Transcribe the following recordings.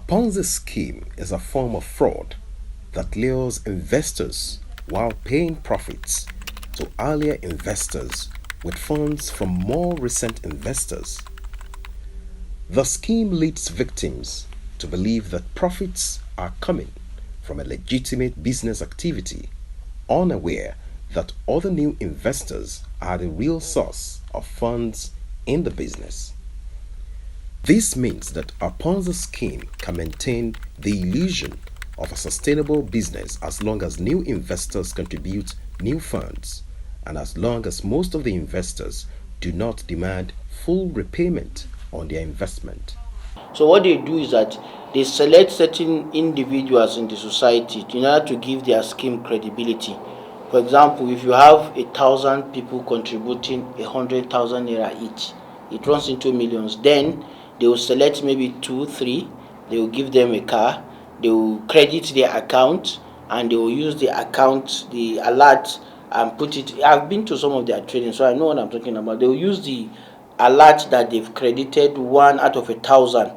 Ponzi scheme is a form of fraud that lures investors while paying profits to earlier investors with funds from more recent investors. The scheme leads victims to believe that profits are coming from a legitimate business activity, unaware that other new investors are the real source of funds in the business. This means that a Ponzi scheme can maintain the illusion of a sustainable business as long as new investors contribute new funds and as long as most of the investors do not demand full repayment on their investment. So what they do is that they select certain individuals in the society in order to give their scheme credibility. For example, if you have 1,000 people contributing 100,000 naira each, it runs into millions. Then they will select maybe 2, 3. They will give them a car. They will credit their account, and they will use the account, the alert, and put it. I've been to some of their training, so I know what I'm talking about. They will use the alert that they've credited 1 out of 1,000.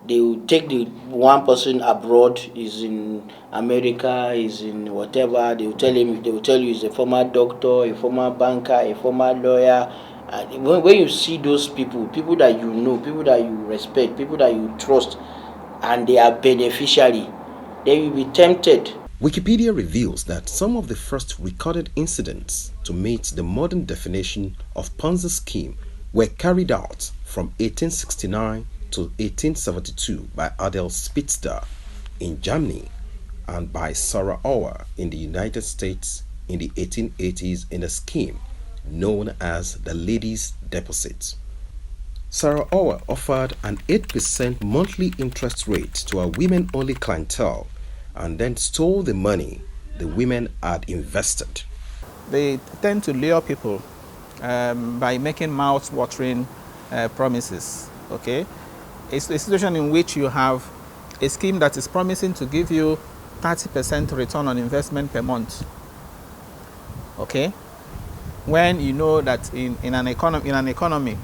They will take the one person abroad, is in America, is in whatever. They will tell him. They will tell you he's a former doctor, a former banker, a former lawyer. And when you see those people, people that you know, people that you respect, people that you trust, and they are beneficiary, they will be tempted. Wikipedia reveals that some of the first recorded incidents to meet the modern definition of Ponzi scheme were carried out from 1869 to 1872 by Adolf Spitzer in Germany and by Sarah Auer in the United States in the 1880s in a scheme known as the Ladies' Deposit. Sarah Auer offered an 8% monthly interest rate to a women-only clientele and then stole the money the women had invested. They tend to lure people by making mouth-watering promises. Okay, it's a situation in which you have a scheme that is promising to give you 30% return on investment per month. Okay, when you know that in an economy,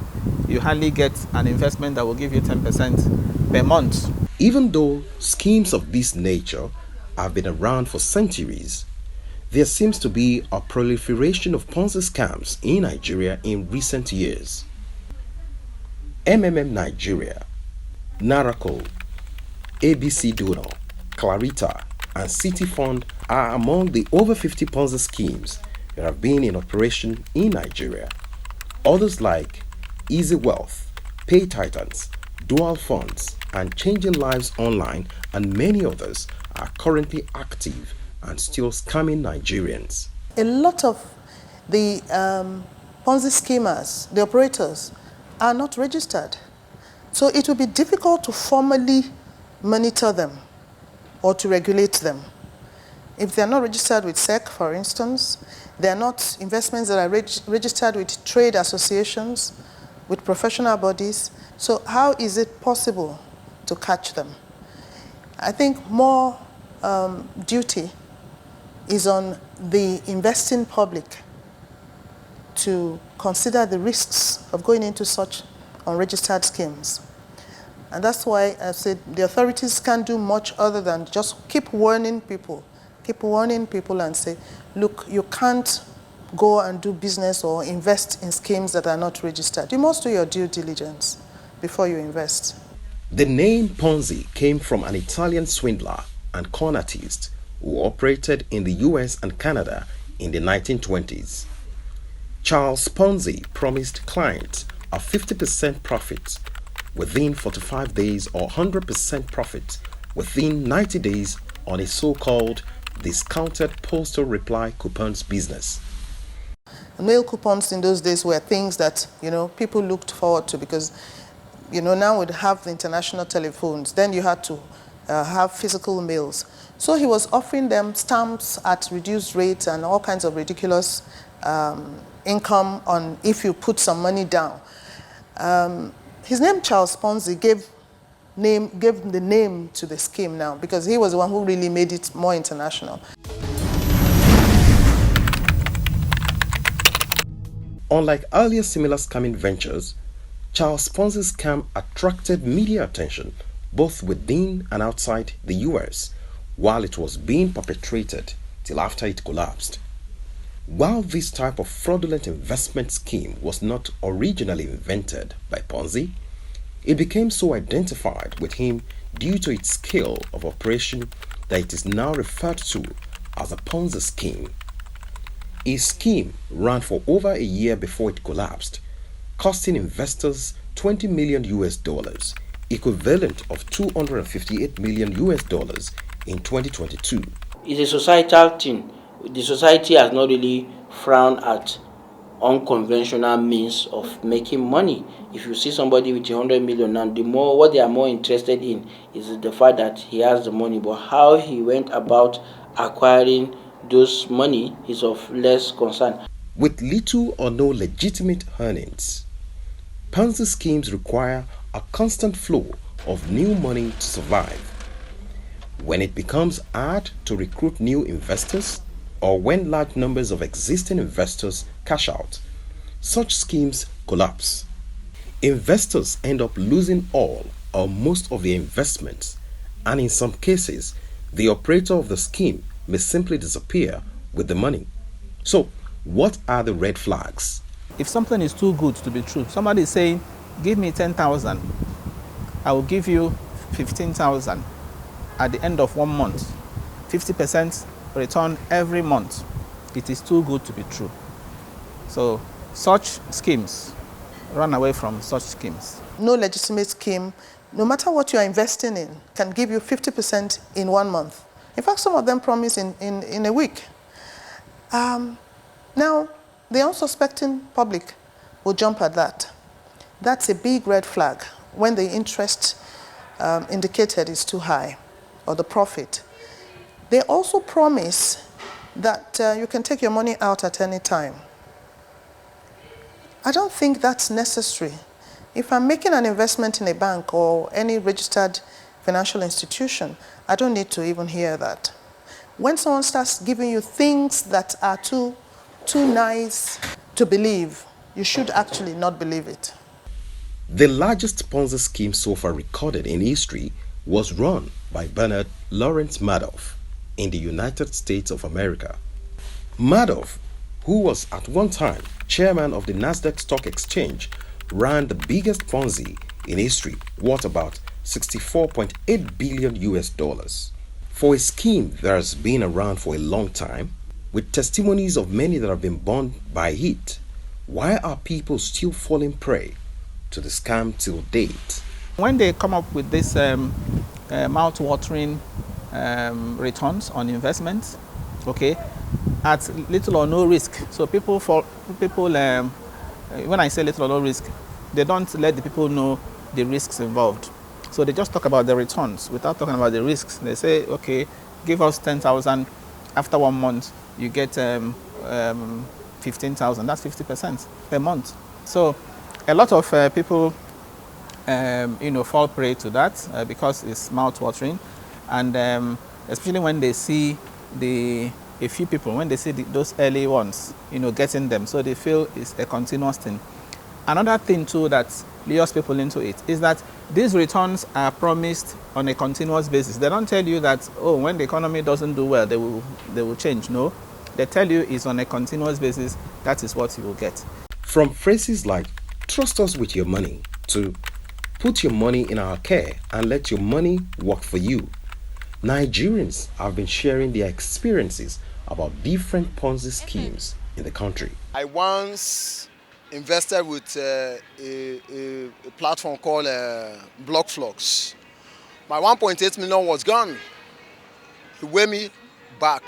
you hardly get an investment that will give you 10% per month. Even though schemes of this nature have been around for centuries, there seems to be a proliferation of Ponzi scams in Nigeria in recent years. Nigeria, Naracol, ABC Donor, Clarita, and City Fund are among the over 50 Ponzi schemes that have been in operation in Nigeria. Others like Easy Wealth, Pay Titans, Dual Funds, and Changing Lives Online, and many others are currently active and still scamming Nigerians. A lot of the Ponzi schemers, the operators, are not registered. So it will be difficult to formally monitor them or to regulate them. If they are not registered with SEC, for instance, they are not investments that are registered with trade associations, with professional bodies. So how is it possible to catch them? I think more duty is on the investing public to consider the risks of going into such unregistered schemes. And that's why I said the authorities can't do much other than just keep warning people and say, look, you can't go and do business or invest in schemes that are not registered. You must do your due diligence before you invest. The name Ponzi came from an Italian swindler and con artist who operated in the US and Canada in the 1920s. Charles Ponzi promised clients a 50% profit within 45 days or 100% profit within 90 days on a so-called discounted postal reply coupons business. Mail coupons in those days were things that, people looked forward to because, now we'd have the international telephones. Then you had to have physical mails. So he was offering them stamps at reduced rates and all kinds of ridiculous income on if you put some money down. His name, Charles Ponzi, gave the name to the scheme now because he was the one who really made it more international. Unlike earlier similar scamming ventures, Charles Ponzi's scam attracted media attention both within and outside the US, while it was being perpetrated till after it collapsed. While this type of fraudulent investment scheme was not originally invented by Ponzi, it became so identified with him due to its scale of operation that it is now referred to as a Ponzi scheme. His scheme ran for over a year before it collapsed, costing investors 20 million US dollars, equivalent of 258 million US dollars in 2022. It's a societal thing. The society has not really frowned at unconventional means of making money. If you see somebody with 100 million now, what they are more interested in is the fact that he has the money, but how he went about acquiring those money is of less concern. With little or no legitimate earnings, Ponzi schemes require a constant flow of new money to survive. When it becomes hard to recruit new investors, or when large numbers of existing investors cash out, such schemes collapse. Investors end up losing all or most of their investments, and in some cases, the operator of the scheme may simply disappear with the money. So, what are the red flags? If something is too good to be true, somebody is saying, give me 10,000, I will give you 15,000 at the end of 1 month, 50% return every month. It is too good to be true. So such schemes, run away from such schemes. No legitimate scheme, no matter what you are investing in, can give you 50% in 1 month. In fact, some of them promise in a week. Now, the unsuspecting public will jump at that. That's a big red flag when the interest indicated is too high, or the profit. They also promise that you can take your money out at any time. I don't think that's necessary. If I'm making an investment in a bank or any registered financial institution, I don't need to even hear that. When someone starts giving you things that are too nice to believe, you should actually not believe it. The largest Ponzi scheme so far recorded in history was run by Bernard Lawrence Madoff in the United States of America. Madoff, who was at one time chairman of the Nasdaq Stock Exchange, ran the biggest Ponzi in history, worth about 64.8 billion US dollars. For a scheme that has been around for a long time, with testimonies of many that have been burned by it, why are people still falling prey to the scam till date? When they come up with this mouth-watering returns on investments, okay, at little or no risk. So when I say little or no risk, they don't let the people know the risks involved. So they just talk about the returns without talking about the risks. They say, okay, give us 10,000. After 1 month, you get 15,000. That's 50% per month. So a lot of people, fall prey to that because it's mouth-watering, and especially when they see a few people, when they see those early ones, getting them, so they feel it's a continuous thing. Another thing too that lures people into it is that these returns are promised on a continuous basis. They don't tell you that, when the economy doesn't do well, they will change. No, they tell you it's on a continuous basis. That is what you will get. From phrases like "trust us with your money" to "put your money in our care and let your money work for you," Nigerians have been sharing their experiences about different Ponzi schemes in the country. I once invested with a platform called Blockflux. My 1.8 million was gone. He weighed me back.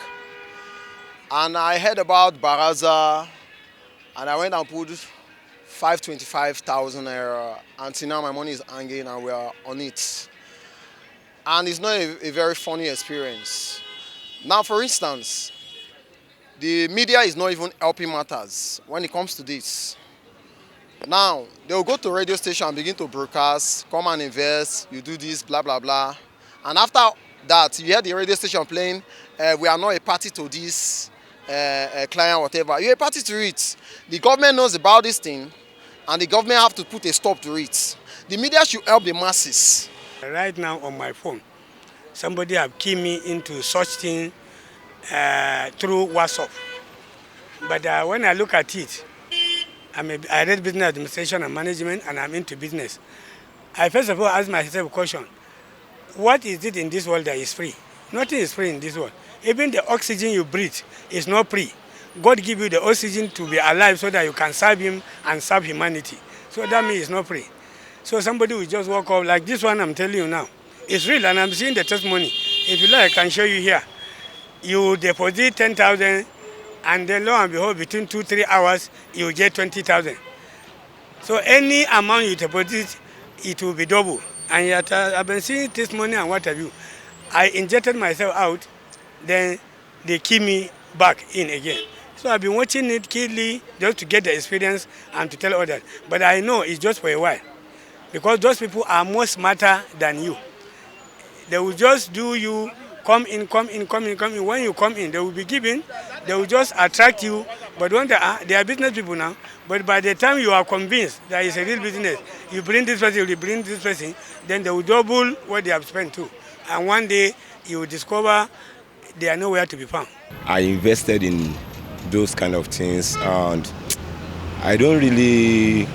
And I heard about Baraza, and I went and put 525,000 naira. Until now, my money is hanging, and we are on it. And it's not a very funny experience. Now, for instance, the media is not even helping matters when it comes to this. Now, they will go to radio station and begin to broadcast, come and invest, you do this, blah, blah, blah. And after that, you hear the radio station playing, we are not a party to this client, whatever. You're a party to it. The government knows about this thing, and the government have to put a stop to it. The media should help the masses. Right now on my phone, somebody have keyed me into such thing through WhatsApp. But when I look at it, I read business administration and management, and I'm into business. I first of all ask myself a question: what is it in this world that is free? Nothing is free in this world. Even the oxygen you breathe is not free. God give you the oxygen to be alive so that you can serve Him and serve humanity. So that means it's not free. So somebody will just walk up like this one I'm telling you now. It's real, and I'm seeing the testimony. If you like, I can show you here. You deposit 10,000, and then lo and behold, between 2-3 hours, you get 20,000. So any amount you deposit, it will be double. And yet I've been seeing testimony and what have you. I injected myself out, then they keep me back in again. So I've been watching it keenly just to get the experience and to tell others. But I know it's just for a while, because those people are more smarter than you. They will just do you, come in. When you come in, they will be giving, they will just attract you. But when they are business people now, but by the time you are convinced that it's a real business, you bring this person, you bring this person, then they will double what they have spent too. And one day you will discover they are nowhere to be found. I invested in those kind of things, and I don't really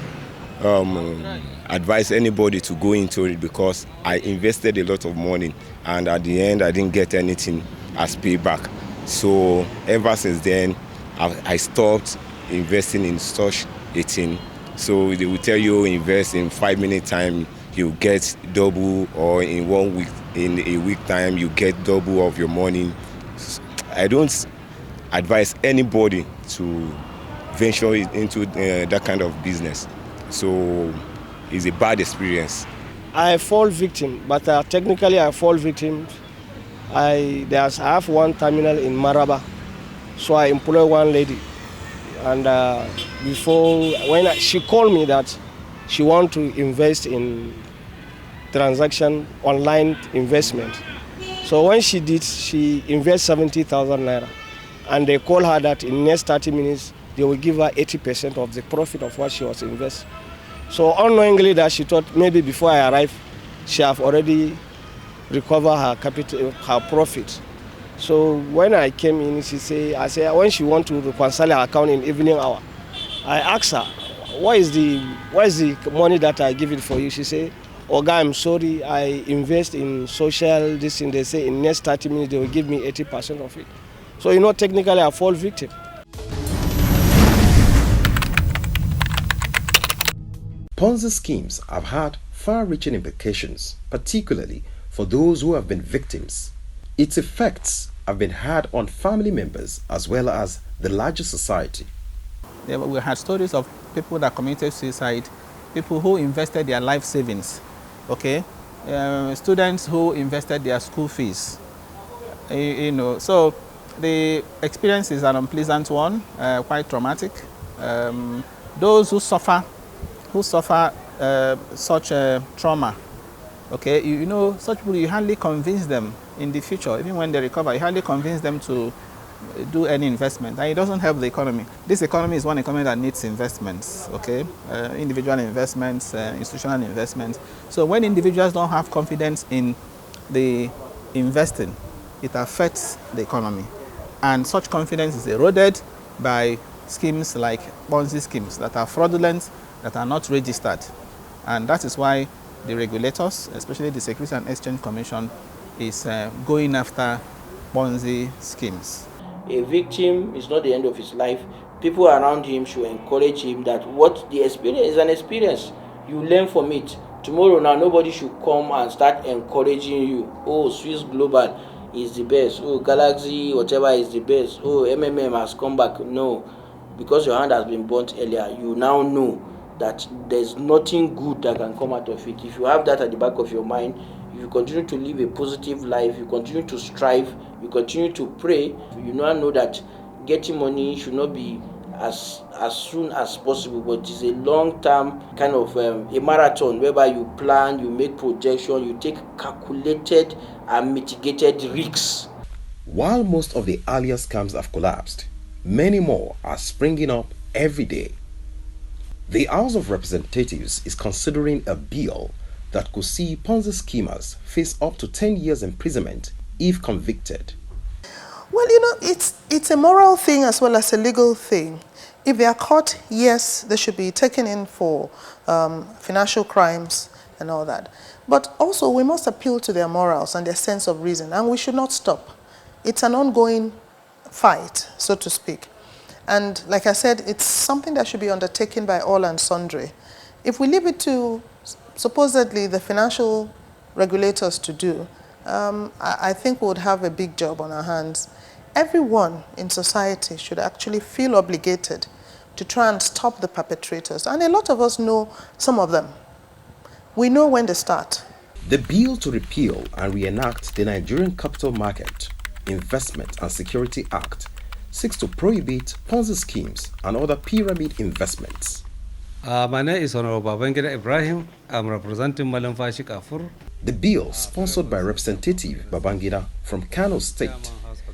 advise anybody to go into it, because I invested a lot of money, and at the end I didn't get anything as payback. So ever since then I stopped investing in such a thing. So they will tell you invest in 5 minutes time, you get double, or in 1 week, in a week time you get double of your money. I don't advise anybody to venture into that kind of business. So it's a bad experience. I fall victim, but technically I fall victim. I have one terminal in Maraba, so I employ one lady. And when she called me that she want to invest in transaction online investment. So when she did, she invest 70,000 naira, and they call her that in next 30 minutes they will give her 80% of the profit of what she was investing. So unknowingly that she thought maybe before I arrive, she have already recovered her capital, her profit. So when I came in, I said when she want to reconcile her account in evening hour, I asked her, what is the money that I give it for you? She said, Oga, I'm sorry, I invest in social this thing. They say in next 30 minutes they will give me 80% of it. So technically I fall victim. Ponzi schemes have had far-reaching implications, particularly for those who have been victims. Its effects have been hard on family members as well as the larger society. Yeah, we had stories of people that committed suicide, people who invested their life savings, okay, students who invested their school fees, So the experience is an unpleasant one, quite traumatic. Those who suffer such trauma, okay, such people, you hardly convince them in the future, even when they recover, you hardly convince them to do any investment, and it doesn't help the economy. This economy is one economy that needs investments, okay, individual investments, institutional investments. So when individuals don't have confidence in the investing, it affects the economy, and such confidence is eroded by schemes like Ponzi schemes that are fraudulent, that are not registered. And that is why the regulators, especially the Securities and Exchange Commission, is going after Ponzi schemes. A victim is not the end of his life. People around him should encourage him that what the experience is an experience. You learn from it. Tomorrow now, nobody should come and start encouraging you. Oh, Swiss Global is the best. Oh, Galaxy, whatever is the best. Oh, MMM has come back. No, because your hand has been burnt earlier, you now know that there's nothing good that can come out of it. If you have that at the back of your mind, if you continue to live a positive life, you continue to strive, you continue to pray, you now know that getting money should not be as soon as possible, but it's a long-term kind of a marathon whereby you plan, you make projection, you take calculated and mitigated risks. While most of the earlier scams have collapsed, many more are springing up every day. The House of Representatives is considering a bill that could see Ponzi schemers face up to 10 years imprisonment if convicted. Well, it's a moral thing as well as a legal thing. If they are caught, yes, they should be taken in for financial crimes and all that. But also, we must appeal to their morals and their sense of reason, and we should not stop. It's an ongoing fight, so to speak. And like I said, it's something that should be undertaken by all and sundry. If we leave it to supposedly the financial regulators to do, I think we would have a big job on our hands. Everyone in society should actually feel obligated to try and stop the perpetrators. And a lot of us know some of them. We know when they start. The bill to repeal and reenact the Nigerian Capital Market, Investment and Security Act seeks to prohibit Ponzi schemes and other pyramid investments. My name is Honorable Babangida Ibrahim. I'm representing Malam Fashi Kafur. The bill, sponsored by Representative Babangida from Kano State,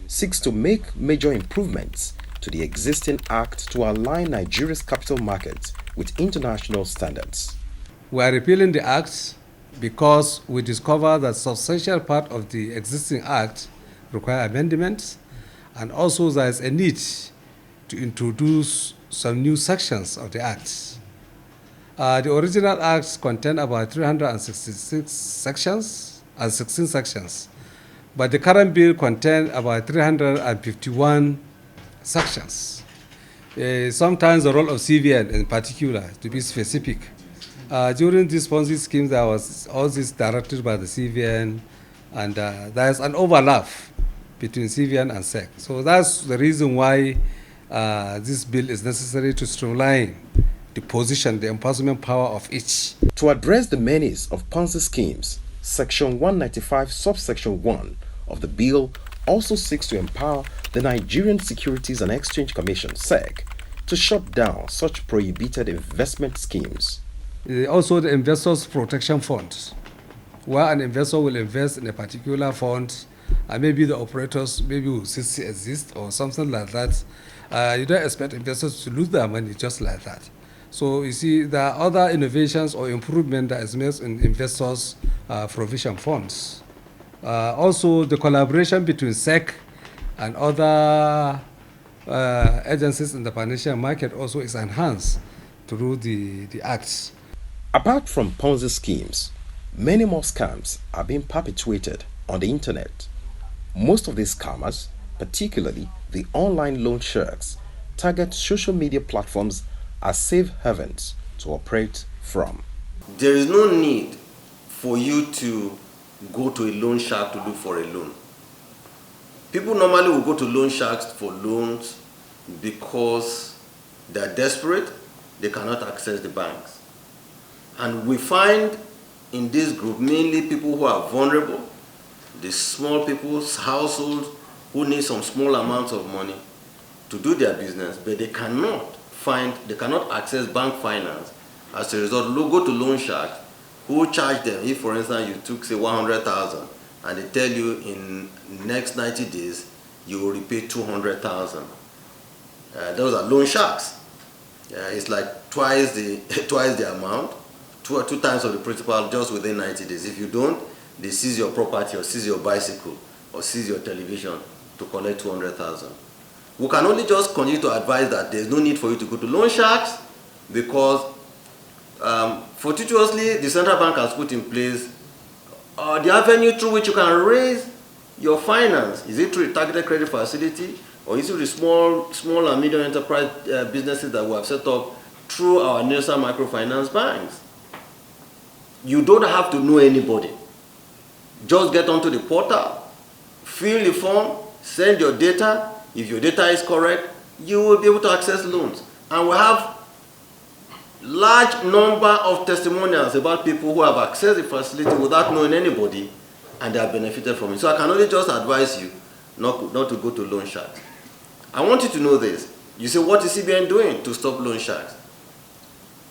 seeks to make major improvements to the existing act to align Nigeria's capital market with international standards. We are repealing the act because we discover that substantial part of the existing act require amendments, and also there is a need to introduce some new sections of the act. The original acts contain about 366 sections and 16 sections, but the current bill contains about 351 sections. Sometimes the role of CVN in particular, to be specific. During this Ponzi scheme, there was all this directed by the CVN, and there is an overlap between CVN and SEC. So that's the reason why this bill is necessary to streamline the position, the enforcement power of each. To address the menace of Ponzi schemes, Section 195, subsection 1 of the bill also seeks to empower the Nigerian Securities and Exchange Commission, SEC, to shut down such prohibited investment schemes. Also, the Investors Protection Fund, where an investor will invest in a particular fund, and maybe the operators maybe will cease to exist or something like that. You don't expect investors to lose their money just like that. So you see, there are other innovations or improvement that is made in investors' provision funds. Also, the collaboration between SEC and other agencies in the financial market also is enhanced through the acts. Apart from Ponzi schemes, many more scams are being perpetuated on the internet. Most of these scammers, particularly the online loan sharks, target social media platforms as safe havens to operate from. There is no need for you to go to a loan shark to look for a loan. People normally will go to loan sharks for loans because they are desperate, they cannot access the banks. And we find in this group mainly people who are vulnerable, the small people's households who need some small amounts of money to do their business, but they cannot access bank finance. As a result, go to loan sharks who charge them. If, for instance, you took, say, 100,000 and they tell you in the next 90 days you will repay 200,000. Those are loan sharks. It's like twice the amount, two times of the principal just within 90 days. If you don't, they seize your property or seize your bicycle or seize your television to collect 200,000. We can only just continue to advise that there's no need for you to go to loan sharks because fortuitously the central bank has put in place the avenue through which you can raise your finance. Is it through a targeted credit facility or is it the small and medium enterprise businesses that we have set up through our NESA microfinance banks? You don't have to know anybody. Just get onto the portal, fill the form, send your data. If your data is correct, you will be able to access loans. And we have large number of testimonials about people who have accessed the facility without knowing anybody and they have benefited from it. So I can only just advise you not to go to loan sharks. I want you to know this. You say, what is CBN doing to stop loan sharks?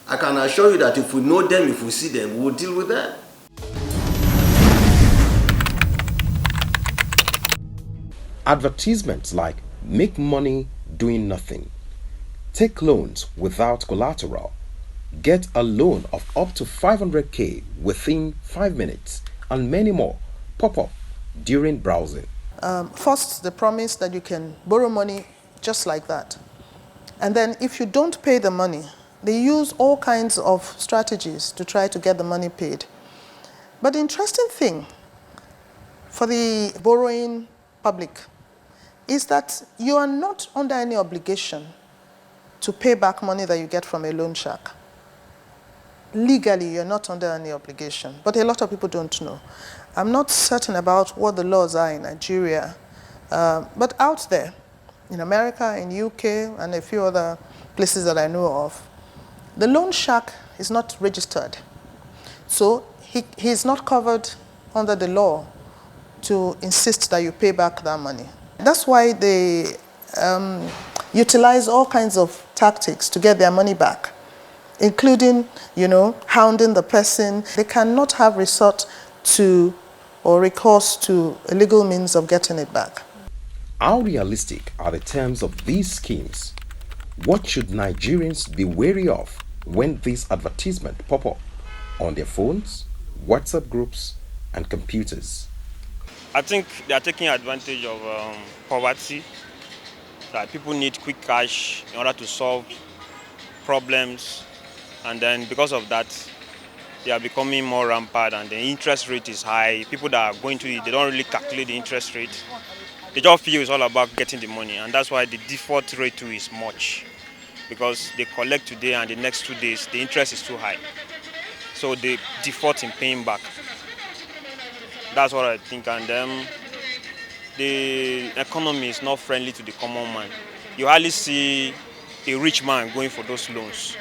I can assure you that if we know them, if we see them, we will deal with them. Advertisements like make money doing nothing, take loans without collateral, Get a loan of up to 500k within 5 minutes, and many more pop up during browsing. First, the promise that you can borrow money just like that. And then if you don't pay the money, they use all kinds of strategies to try to get the money paid. But the interesting thing for the borrowing public is that you are not under any obligation to pay back money that you get from a loan shark. Legally, you're not under any obligation, but a lot of people don't know. I'm not certain about what the laws are in Nigeria, but out there, in America, in UK, and a few other places that I know of, the loan shark is not registered. So he's not covered under the law to insist that you pay back that money. That's why they utilize all kinds of tactics to get their money back, including, hounding the person. They cannot have resort to or recourse to a legal means of getting it back. How realistic are the terms of these schemes? What should Nigerians be wary of when these advertisements pop up on their phones, WhatsApp groups, and computers? I think they are taking advantage of poverty. That people need quick cash in order to solve problems, and then because of that, they are becoming more rampant, and the interest rate is high. People that are going to it, they don't really calculate the interest rate. They just feel it's all about getting the money, and that's why the default rate too is much, because they collect today and the next 2 days, the interest is too high. So they default in paying back. That's what I think, and the economy is not friendly to the common man. You hardly see a rich man going for those loans.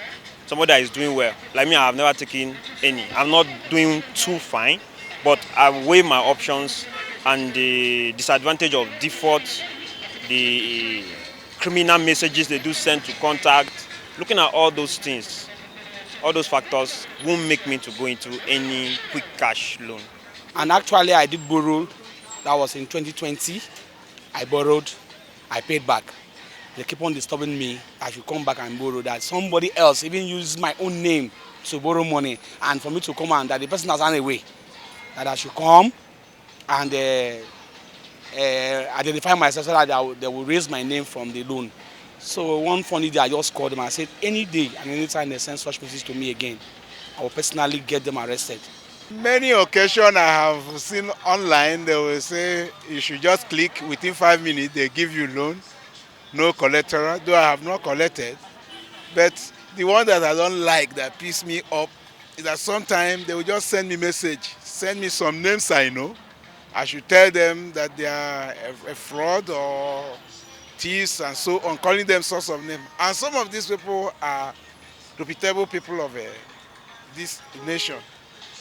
Somebody that is doing well. Like me, I have never taken any. I'm not doing too fine, but I weigh my options, and the disadvantage of default, the criminal messages they do send to contact, looking at all those things, all those factors won't make me to go into any quick cash loan. And actually I did borrow. That was in 2020. I borrowed, I paid back. They keep on disturbing me. I should come back and borrow. That somebody else even used my own name to borrow money, and for me to come and that the person has run away. That I should come and identify myself so that they will raise my name from the loan. So one funny day I just called them and I said, any day and anytime they send such message to me again, I will personally get them arrested. Many occasions I have seen online, they will say you should just click, within 5 minutes they give you loan, no collateral, though I have not collected. But the one that I don't like, that pisses me up, is that sometimes they will just send me message, send me some names I know. I should tell them that they are a fraud or thieves and so on, calling them sorts of names. And some of these people are reputable people of this nation.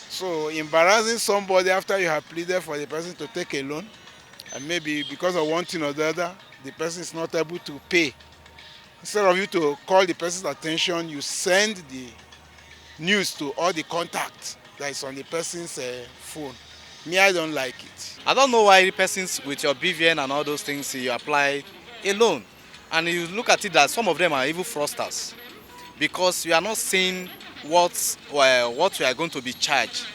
So embarrassing somebody after you have pleaded for the person to take a loan, and maybe because of one thing or the other, the person is not able to pay. Instead of you to call the person's attention, you send the news to all the contacts that is on the person's phone. Me, I don't like it. I don't know why the persons with your BVN and all those things, you apply a loan. And you look at it that some of them are even fraudsters, because you are not seeing what you are going to be charged.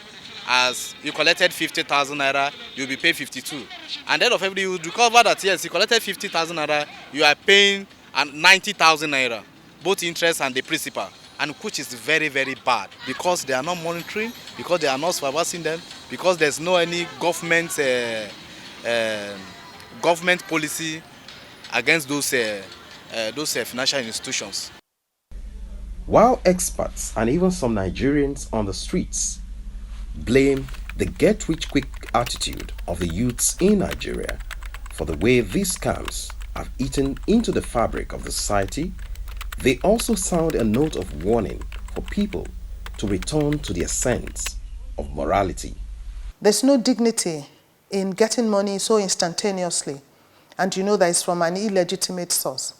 As you collected 50,000 naira, you'll be paid 52. And then of every you recover that yes, you collected 50,000 naira, you are paying 90,000 naira, both interest and the principal, and which is very, very bad, because they are not monitoring, because they are not supervising them, because there's no any government policy against those financial institutions. While experts and even some Nigerians on the streets blame the get-rich-quick attitude of the youths in Nigeria for the way these scams have eaten into the fabric of the society, they also sound a note of warning for people to return to their sense of morality. There's no dignity in getting money so instantaneously, and you know that it's from an illegitimate source.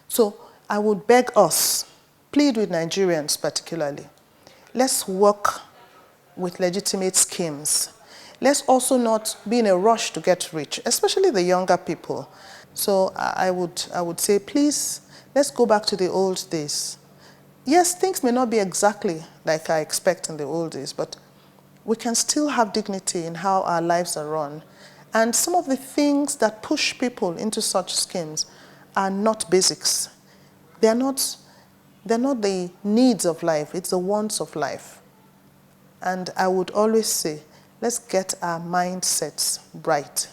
So I would beg us, plead with Nigerians particularly, let's work with legitimate schemes. Let's also not be in a rush to get rich, especially the younger people. So I would say, please, let's go back to the old days. yes, things may not be exactly like I expect in the old days, but we can still have dignity in how our lives are run. And some of the things that push people into such schemes are not basics. They're not the needs of life, it's the wants of life. And I would always say, let's get our mindsets right.